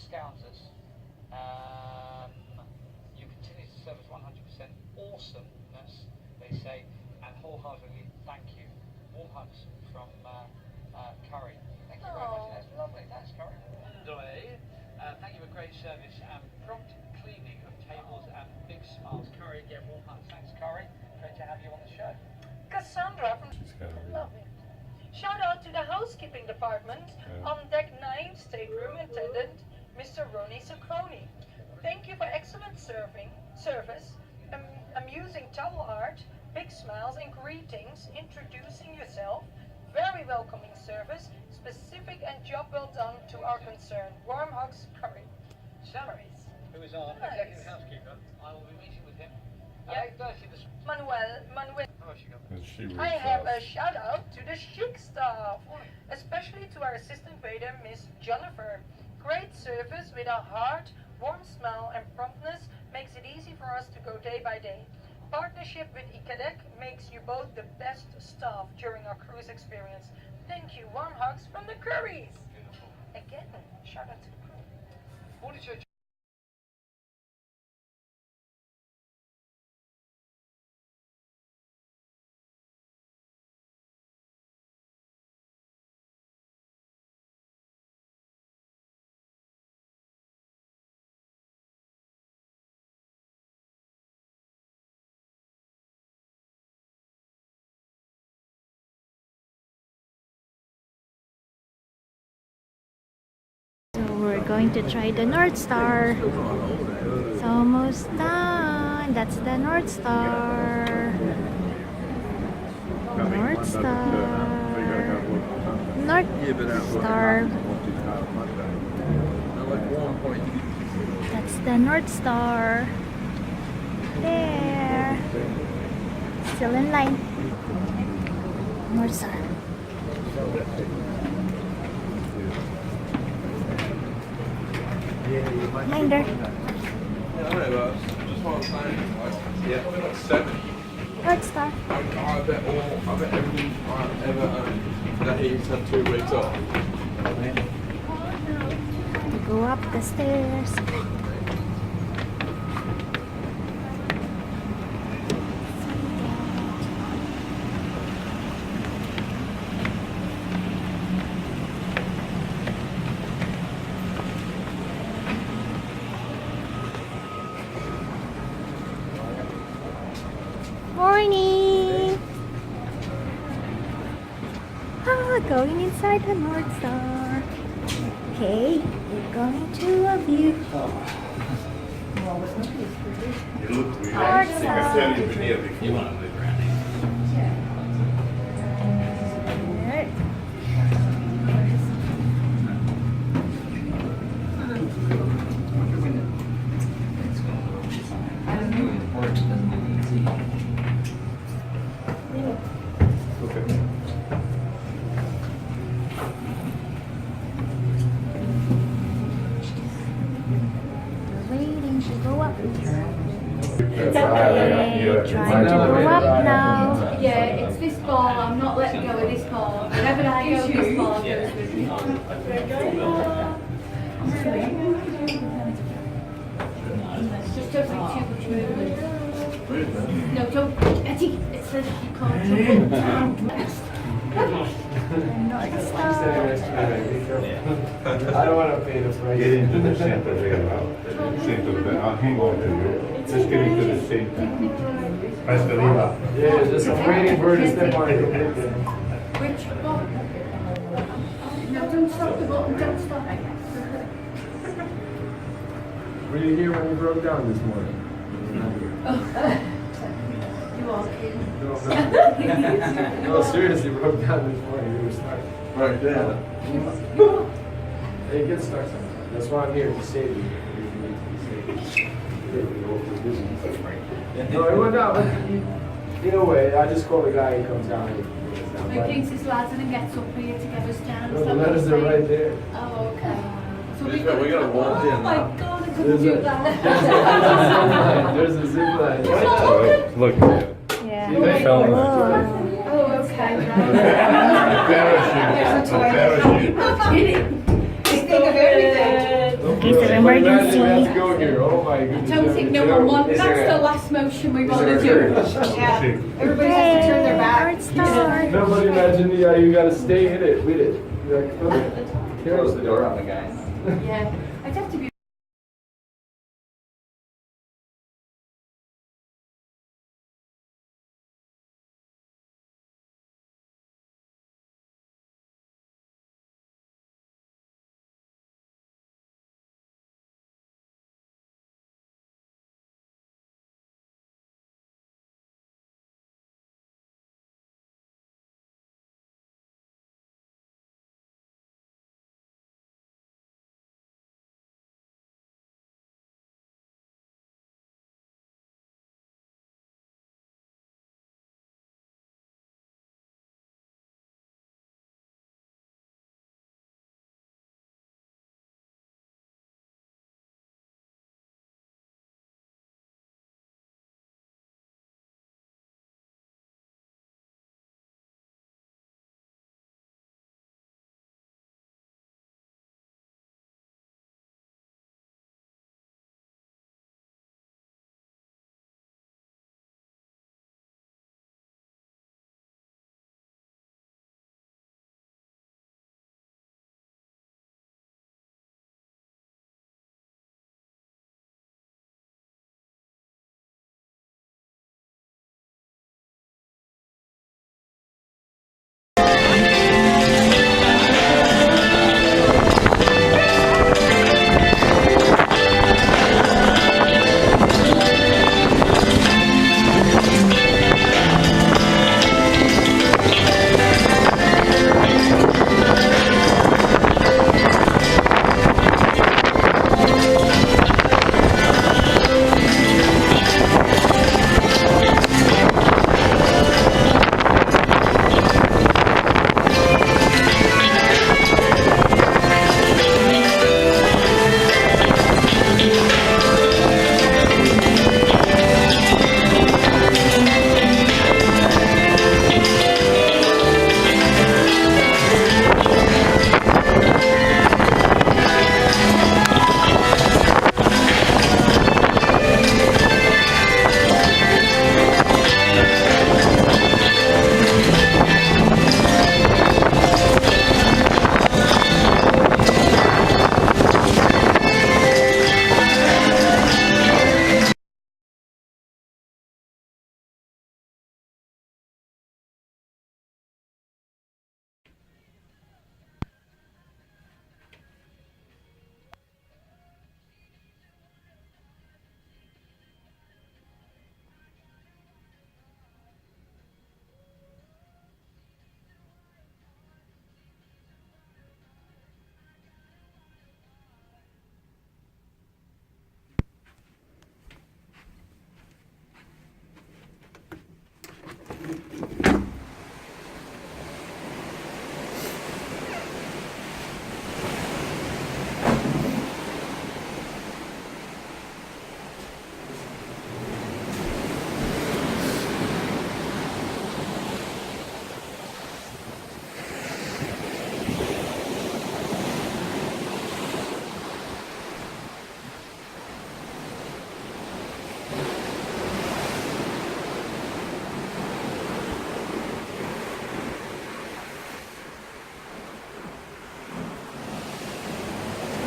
scoundrels. You continue to serve us 100% awesomeness, they say, and wholeheartedly thank you. Warm hugs from Curry. Thank you very much. That's lovely. Thanks, Curry. Thank you for great service and prompt cleaning of tables and big smiles. Curry, again, warm hugs. Thanks, Curry. Great to have you on the show. Cassandra from Lovely. Shout out to the housekeeping department, on deck 9 stateroom attendant, Mr. Ronnie Sacconi. Thank you for excellent service, amusing towel art, big smiles and greetings, introducing yourself, very welcoming service, specific and job well done to our concern. Warm hugs, Curry. Salaries, who is our executive housekeeper. I will be meeting with him at 8:30 this morning. Manuel. How much you got? I have a shout out to the chic staff, especially to our assistant waiter, Miss Jennifer. Great service with a heart, warm smile and promptness makes it easy for us to go day by day. Partnership with Icadec makes you both the best staff during our cruise experience. Thank you. Warm hugs from the Currys. Beautiful. Again, shout out to the crew. Morning, Church. So we're going to try the North Star. It's almost done. That's the North Star. North Star. North Star. That's the North Star. There. Still in line. North Star. Minder. North Star. I bet everything I've ever owned that he's had 2 weeks off. We go up the stairs. Morning! Going inside the North Star. Okay, we're going to a view. North Star. You want to move around here? Waiting to go up. Okay, trying to go up now. Yeah, it's this ball. I'm not letting go of this ball. Whenever I go, this ball goes with me. Just don't make too much movement. No, don't. Eddie, it says you can't jump down. North Star. I don't want to pay the price. Get into the center there, I'll hang on to you. Just get into the center. Press the lever. Yeah, just waiting for it to step on it. Which ball? No, don't stop the button. Don't stop it. Were you here when you broke down this morning? You are kidding. No, seriously, broke down this morning. You were stuck. Right there. Hey, get stuck sometimes. That's why I'm here to save you. No, it went down. Either way, I just call the guy who comes down here. He thinks his lads and gets up here to get us down. No, the letters are right there. Oh, okay. So We got a walk in oh my now. God, I couldn't There's do a- that. There's a zip line. Look, Yeah. they fell in Oh, okay. parachute. I'm kidding. They think of everything. Okay, so But imagine we have to emergency. go here. Oh my I goodness. don't think no one wants. Is That's there the last motion we is want there to a do. curtain? Yeah. Everybody has to turn their back. North Star. No, but imagine you gotta stay in it with it. You gotta Close the door on the guy. Yeah. I'd have to be.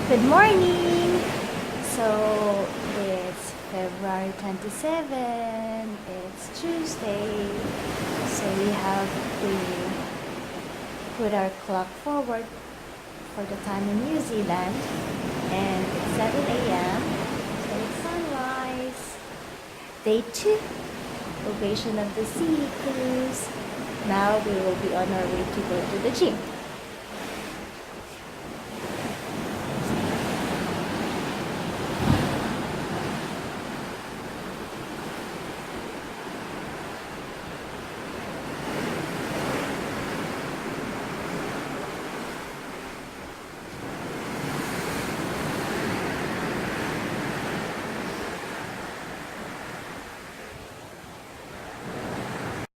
Good morning! So, it's February 27, it's Tuesday, so we have to put our clock forward for the time in New Zealand, and it's 7 a.m, so it's sunrise. Day 2, Ovation of the Sea cruise. Now we will be on our way to go to the gym.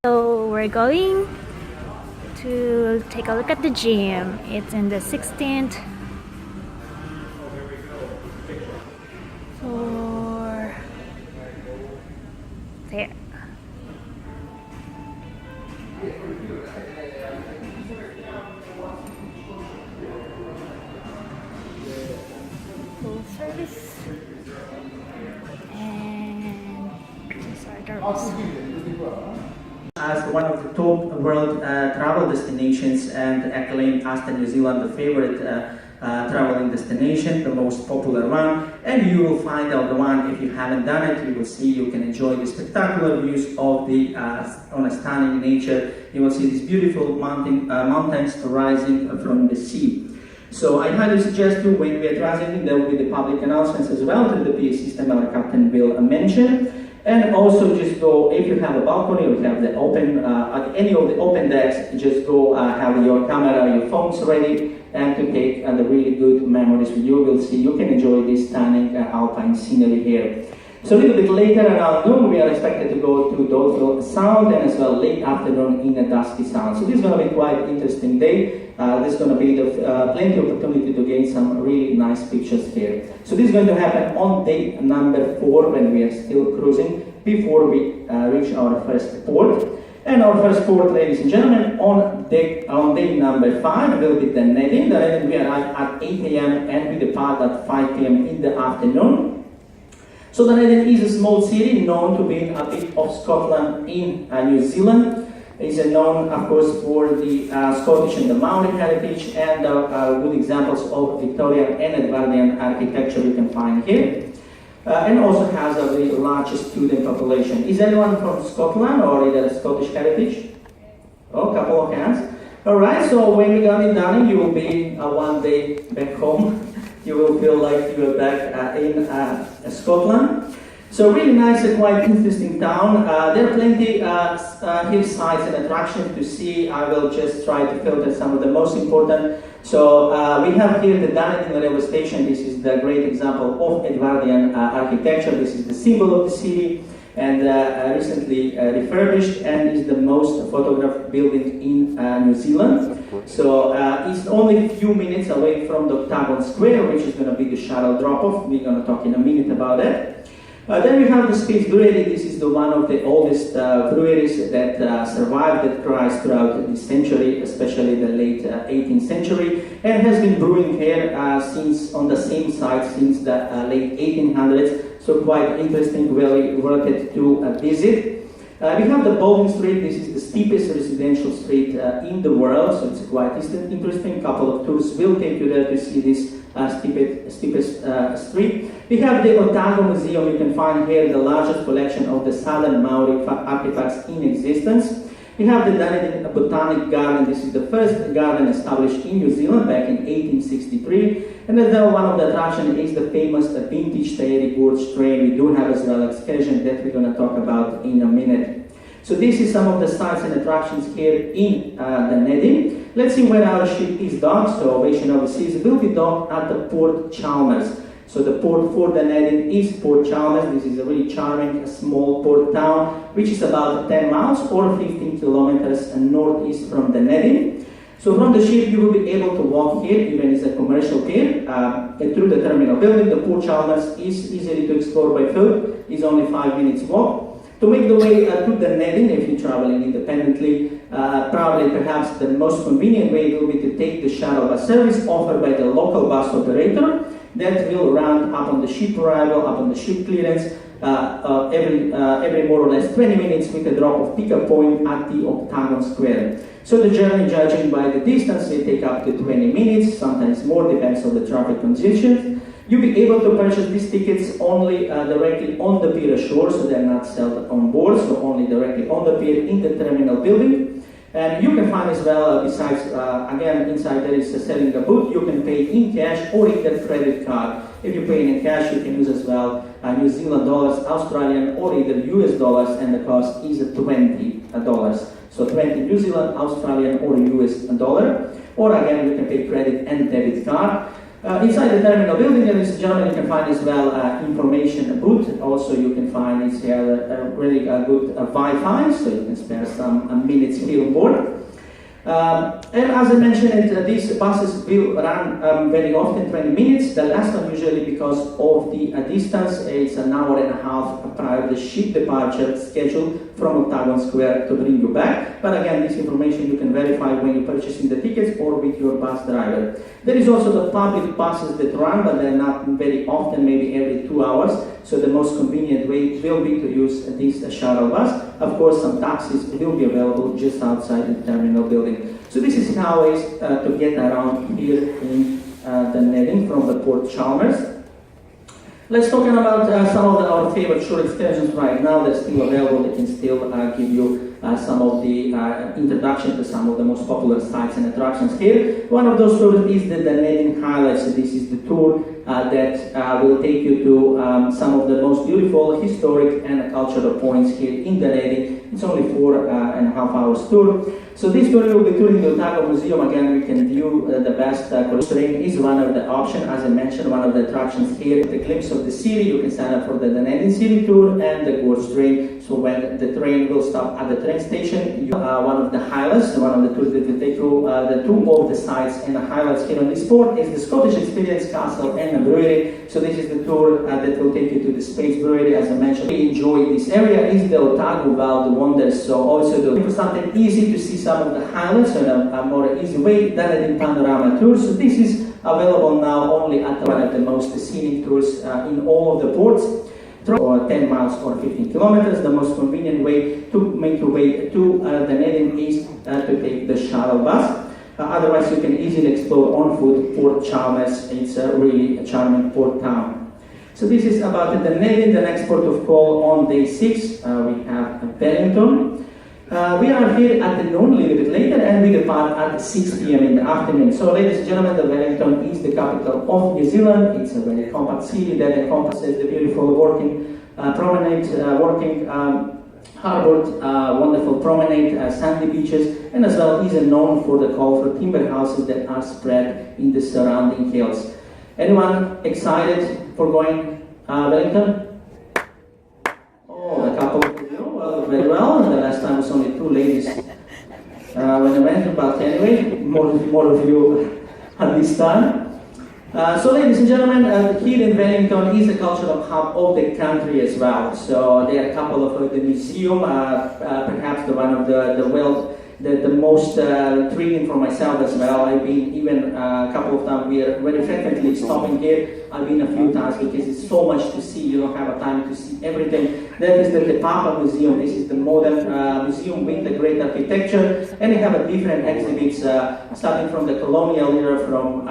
So we're going to take a look at the gym. It's in the 16th As one of the top world travel destinations and acclaimed as the New Zealand the favorite traveling destination, the most popular one, and you will find out the one. If you haven't done it, you will see you can enjoy the spectacular views of the on a stunning nature. You will see these beautiful mountains rising from the sea. So I highly suggest you, when we are transiting, there will be the public announcements as well to the PA system our captain will mention. And also just go, if you have a balcony or you have the open, any of the open decks, just go have your camera, your phones ready, and to take the really good memories with you. Will see you can enjoy this stunning alpine scenery here. So a little bit later around noon, we are expected to go to Dolphin Sound, and as well late afternoon in a Dusky Sound. So this is going to be quite an interesting day. There's going to be plenty of opportunity to gain some really nice pictures here. So this is going to happen on day number 4 when we are still cruising before we reach our first port. And our first port, ladies and gentlemen, on day number 5 will be the Nedin. The Nedin we arrive at 8 a.m. and we depart at 5 p.m. in the afternoon. So the Nedin is a small city known to be a bit of Scotland in New Zealand. It's known, of course, for the Scottish and the Maori heritage, and good examples of Victorian and Edwardian architecture you can find here. And also has a very large student population. Is anyone from Scotland or either Scottish heritage? Oh, a couple of hands. Alright, so when we got in Dunning, you will be one day back home. You will feel like you are back in Scotland. So really nice and quite interesting town. There are plenty hillsides and attractions to see. I will just try to filter some of the most important. So we have here the Dunedin railway station. This is the great example of Edwardian architecture. This is the symbol of the city, and recently refurbished, and is the most photographed building in New Zealand. So it's only a few minutes away from the Octagon Square, which is going to be the shuttle drop-off. We're going to talk in a minute about that. Then we have the Spitz Brewery. This is one of the oldest breweries that survived that crisis throughout the century, especially the late 18th century, and has been brewing here since on the same site since the late 1800s. So quite interesting, very worth it to visit. We have the Bowling Street. This is the steepest residential street in the world, so it's quite interesting. A couple of tours will take you there to see this steepest street. We have the Otago Museum. You can find here the largest collection of the Southern Maori artifacts in existence. We have the Dunedin Botanic Garden. This is the first garden established in New Zealand back in 1863. And then one of the attractions is the famous vintage Taieri Gorge train. We do have as well excursion that we're going to talk about in a minute. So this is some of the sites and attractions here in the Nedin. Let's see where our ship is docked. So Ovation Overseas will be docked at the Port Chalmers. So the port for the Nedin is Port Chalmers. This is a really charming small port town, which is about 10 miles or 15 kilometers northeast from the Nedin. So from the ship you will be able to walk here, even as a commercial pier, through the terminal building. The Port Chalmers is easily to explore by foot. It's only 5 minutes walk. To make the way to the Nedin, if you're traveling independently, probably perhaps the most convenient way will be to take the shuttle bus service offered by the local bus operator that will run up on the ship arrival, up on the ship clearance, every more or less 20 minutes with a drop of pickup point at the Octagon Square. So the journey, judging by the distance, will take up to 20 minutes, sometimes more, depends on the traffic conditions. You'll be able to purchase these tickets only directly on the pier ashore, so they're not sold on board, so only directly on the pier in the terminal building. And you can find as well, besides, again, inside there is a selling a booth. You can pay in cash or either credit card. If you pay in cash, you can use as well New Zealand dollars, Australian, or either US dollars, and the cost is $20. So 20 New Zealand, Australian, or US dollar. Or again, you can pay credit and debit card. Inside the terminal building, ladies and gentlemen, you can find as well information booth. Also, you can find it's a really good Wi-Fi, so you can spare some minutes here on board. And as I mentioned, these buses will run very often, 20 minutes. The last one usually because of the distance. It's an hour and a half prior to the ship departure schedule from Octagon Square to bring you back. But again, this information you can verify when you're purchasing the tickets or with your bus driver. There is also the public buses that run, but they're not very often, maybe every 2 hours. So the most convenient way will be to use this shuttle bus. Of course, some taxis will be available just outside the terminal building. So this is how it is to get around here in Dunedin from the Port Chalmers. Let's talk about some of our favorite short excursions right now. They're still available. They can still give you some of the introduction to some of the most popular sites and attractions here. One of those tours is the Dunedin Highlights. So this is the tour that will take you to some of the most beautiful historic and cultural points here in Dunedin. It's only 4.5 hours tour. So this tour will be touring the Otago Museum. Again, we can view the best train is one of the options. As I mentioned, one of the attractions here, the glimpse of the city. You can sign up for the Dunedin City Tour and the Gorge Train. So when the train will stop at the train station, one of the highlights, one of the tours that will take you the two of the sites and the highlights here on this port is the Scottish Experience Castle and the Brewery. So this is the tour that will take you to the Space Brewery. As I mentioned, we enjoy this area is the Otago Wild Wonders. So also for something easy to see some of the highlights in a more easy way, Dunedin Panorama Tour. So this is available now only at one of the most scenic tours in all of the ports. Or 10 miles or 15 kilometers. The most convenient way to make your way to Dunedin is to take the shuttle bus. Otherwise, you can easily explore on foot Port Chalmers. It's a really charming port town. So this is about the Dunedin. The next port of call on day 6, we have Wellington. We are here at the noon, a little bit later, and we depart at 6 p.m. in the afternoon. So, ladies and gentlemen, the Wellington is the capital of New Zealand. It's a very compact city that encompasses the beautiful working promenade, harbour, wonderful promenade, sandy beaches, and as well is known for the colourful timber houses that are spread in the surrounding hills. Anyone excited for going Wellington? Oh, a couple of you. Well, very well. The last time was only 2 ladies when I went, but anyway, more of you at this time. So, ladies and gentlemen, here in Wellington is the cultural hub of the country as well. So there are a couple of the museum, perhaps the one of the most intriguing for myself as well. I've been even a couple of times. We are very frequently stopping here. I've been a few times because it's so much to see. You don't have a time to see everything. That is the Te Papa Museum. This is the modern museum with the great architecture, and they have a different exhibits starting from the colonial era, from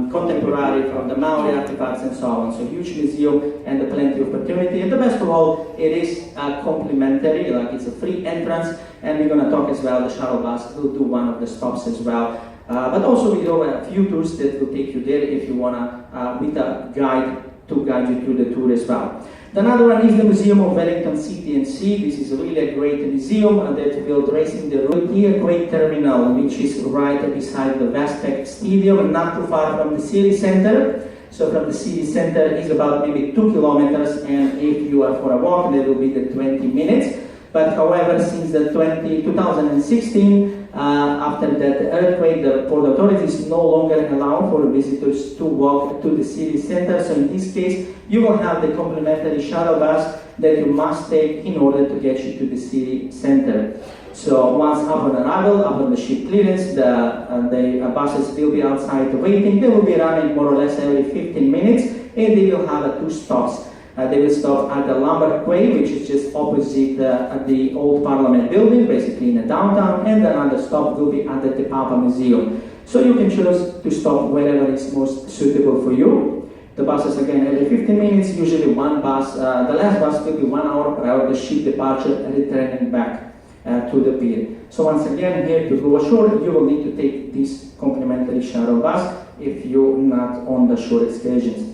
contemporary, from the Maori artifacts, and so on. So huge museum and plenty of opportunity. And the best of all, it is complimentary, like it's a free entrance. And we're going to talk as well. The shuttle bus will do one of the stops as well. But also we do a few tours that will take you there if you want to, with a guide to guide you through the tour as well. Another one is the Museum of Wellington City and Sea. This is really a great museum that will trace in the Routier Great Terminal, which is right beside the Westpac Stadium, not too far from the city center. So from the city center is about maybe 2 kilometers, and if you are for a walk, there will be the 20 minutes. But however, since the 2016, after that earthquake, the port authorities no longer allow for visitors to walk to the city center. So in this case, you will have the complimentary shuttle bus that you must take in order to get you to the city center. So once upon arrival, upon the ship clearance, the buses will be outside waiting. They will be running more or less every 15 minutes, and they will have 2 stops. They will stop at the Lambert Quay, which is just opposite the old Parliament building, basically in the downtown, and another stop will be at the Te Papa Museum. So you can choose to stop wherever is most suitable for you. The buses again every 15 minutes, usually one bus. The last bus will be 1 hour prior to the ship departure, returning back to the pier. So once again, here to go ashore, you will need to take this complimentary shuttle bus if you're not on the shore excursions.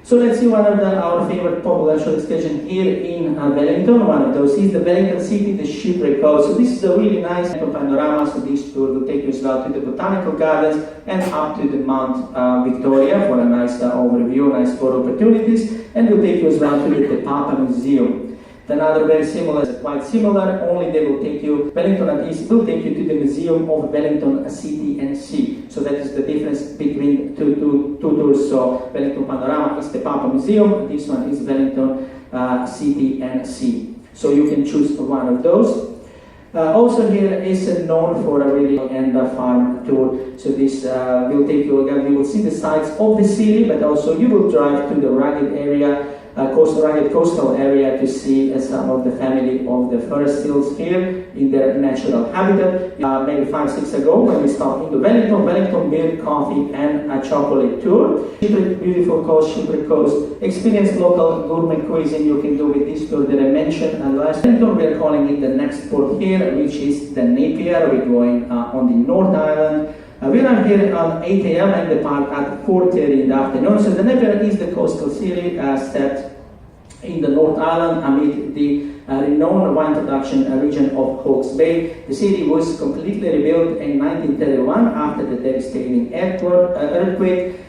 So let's see one of our favorite popular short excursion here in Wellington. One of those is the Wellington City, the Shipwreck Cove. So this is a really nice panorama. So this tour will take you as well to the Botanical Gardens and up to the Mount Victoria for a nice overview, nice photo opportunities. And will take you as well to the Te Papa Museum. Another very similar, quite similar, only they will take you, Wellington at least will take you to the Museum of Wellington City and Sea. So that is the difference between two tours. So Wellington Panorama is the Papa Museum, this one is Wellington City and Sea. So you can choose one of those. Also here is known for a really and farm tour. So this will take you again. You will see the sights of the city, but also you will drive to the rugged area, rugged coastal area to see some of the family of the forest seals here in their natural habitat. Maybe 5-6 ago when we stopped into Wellington beer, coffee and a chocolate tour. Beautiful coast, Shipwreck Coast. Experience local gourmet cuisine you can do with this tour that I mentioned. And last Wellington, we are calling it the next port here, which is the Napier. We're going on the North Island. We are here at 8 a.m. and depart at 4:30 in the afternoon. So the Napier is the coastal city set in the North Island amid the renowned wine production region of Hawke's Bay. The city was completely rebuilt in 1931 after the devastating earthquake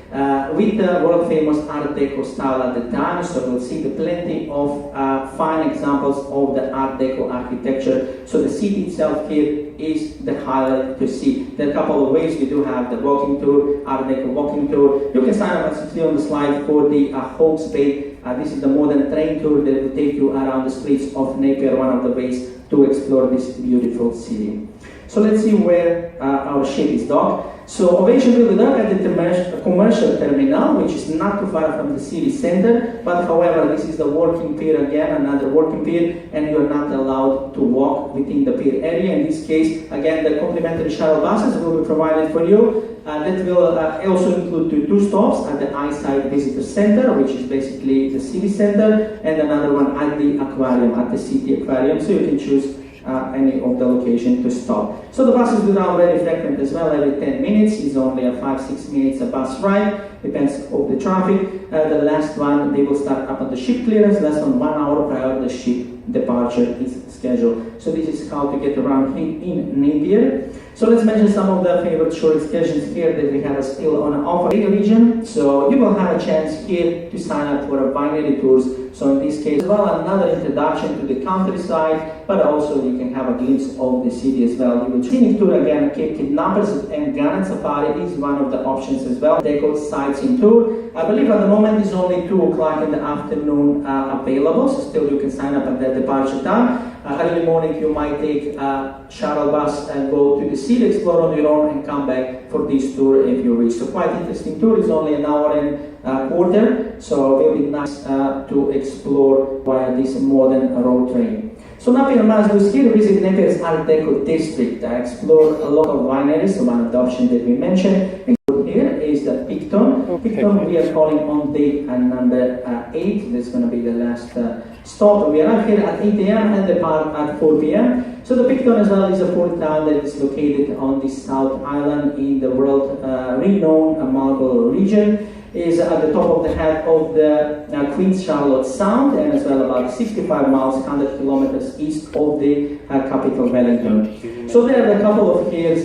with the world famous Art Deco style at the time. So you'll see plenty of fine examples of the Art Deco architecture. So the city itself here is the highlight to see. There are a couple of ways. We do have the walking tour, Art Deco walking tour. You can sign up, as you see on the slide, for the Hawke's Bay. This is the modern train tour that will take you around the streets of Napier, one of the ways to explore this beautiful city. So let's see where our ship is docked. So Ovation will be docked at the commercial terminal, which is not too far from the city center, but however, this is the working pier again, another working pier, and you are not allowed to walk within the pier area. In this case, again, the complimentary shuttle buses will be provided for you. That will also include two stops at the Eyesight Visitor Center, which is basically the city center, and another one at the aquarium, at the city aquarium, so you can choose any of the location to stop. So the buses will run very frequent as well. Every 10 minutes is only a 5-6 minutes a bus ride, depends on the traffic. The last one, they will start up at the ship clearance less than 1 hour prior to the ship departure is scheduled. So this is how to get around here in Napier. So let's mention some of the favorite short excursions here that we have still on offer in the region. So you will have a chance here to sign up for a winery tours. So in this case as well, another introduction to the countryside, but also you can have a glimpse of the city as well. You will scenic tour again, Kidnappers and Gun Safari is one of the options as well. Deco sightseeing tour. I believe at the moment is only 2 o'clock in the afternoon available, so still you can sign up at that departure time. Early morning you might take a shuttle bus and go to the city, explore on your own and come back for this tour if you wish. So quite interesting tour, it's only an hour and a quarter, so it will be nice to explore via this modern road train. So Napier Masdus here, visit Napier's Art Deco district, explore a lot of wineries, so one of the options that we mentioned. Here is the Picton. Picton we are calling on day number 8. This is going to be the last stop. We arrive here at 8 a.m. and depart at 4 p.m. So the Picton as well is a port town that is located on the South Island in the world renowned Marlborough region. Is at the top of the head of the Queen Charlotte Sound, and as well about 65 miles, 100 kilometers east of the capital Wellington. So there are a couple of here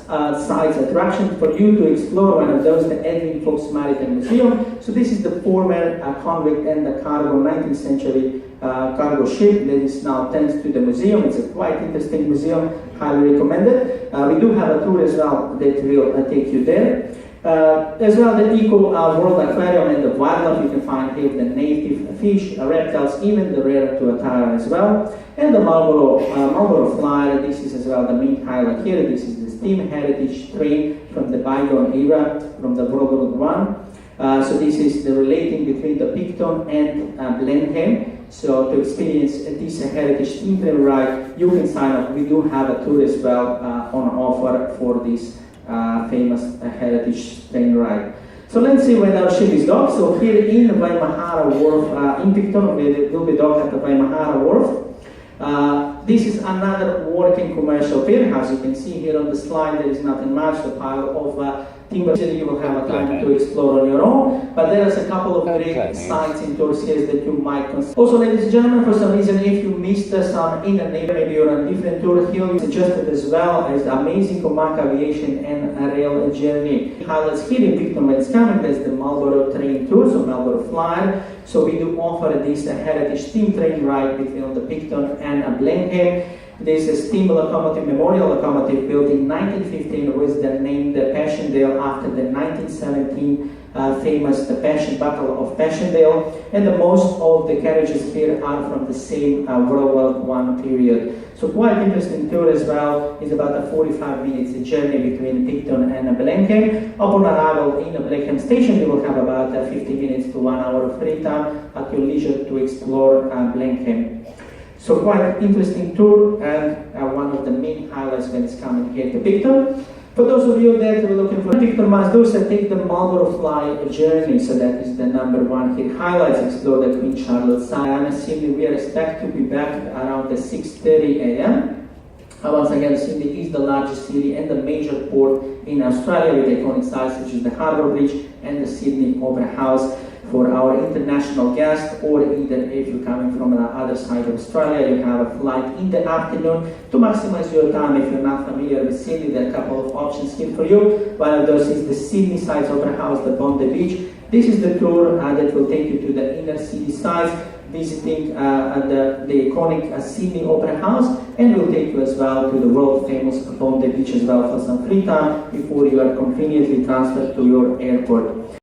sites, attractions for you to explore. One of those, the Edwin Fox Maritime Museum. So this is the former convict and the cargo 19th century cargo ship that is now tends to the museum. It's a quite interesting museum, highly recommended. We do have a tour as well that will take you there. As well, the Eco World Aquarium and the wildlife, you can find here the native fish, reptiles, even the rare tuatara as well. And the Marlborough Flyer, this is as well the main highlight here. This is the steam heritage train from the bygone era, from the World War I. So this is the relating between the Picton and Blenheim. So to experience this heritage steam train ride, you can sign up. We do have a tour as well on offer for this famous heritage train ride. So let's see where our ship is docked. So here in the Waimahara Wharf in Picton, we will be docked at the Waimahara Wharf. This is another working commercial pier. As you can see here on the slide, there is nothing much. The pile of timber you will have a time to explore on your own, but there is a couple of great sites in tours here that you might consider. Also, ladies and gentlemen, for some reason, if you missed some in the neighborhood, maybe you're on a different tour, here we suggested as well as the amazing Comac aviation and rail journey. Highlights here in Picton when it's coming, there's the Marlborough train tour, so Marlborough Flyer. So we do offer this heritage steam train ride between the Picton and Blenheim. This is steam locomotive, memorial locomotive built in 1915 with the name the Passchendaele after the 1917 famous the Battle of Passchendaele, and most of the carriages here are from the same World War I period. So quite interesting tour as well. It's about a 45 minutes journey between Picton and Blenheim. Upon arrival in Blenheim station, you will have about 50 minutes to 1 hour of free time at your leisure to explore Blenheim. So quite interesting tour, and one of the main highlights when it's coming here to Picton. For those of you that are looking for Picton must do so take the Marlborough Fly journey. So that is the #1 here. Highlights, explore the Queen Charlotte Sound. And Sydney, we expect to be back around the 6:30 a.m. Once again, Sydney is the largest city and the major port in Australia with iconic sites such as the Harbour Bridge and the Sydney Opera House. For our international guests, or either if you're coming from the other side of Australia, you have a flight in the afternoon. To maximize your time, if you're not familiar with Sydney, there are a couple of options here for you. One of those is the Sydney Sides Opera House, the Bondi Beach. This is the tour that will take you to the inner city sides, visiting the iconic Sydney Opera House, and will take you as well to the world famous Bondi Beach as well for some free time before you are conveniently transferred to your airport.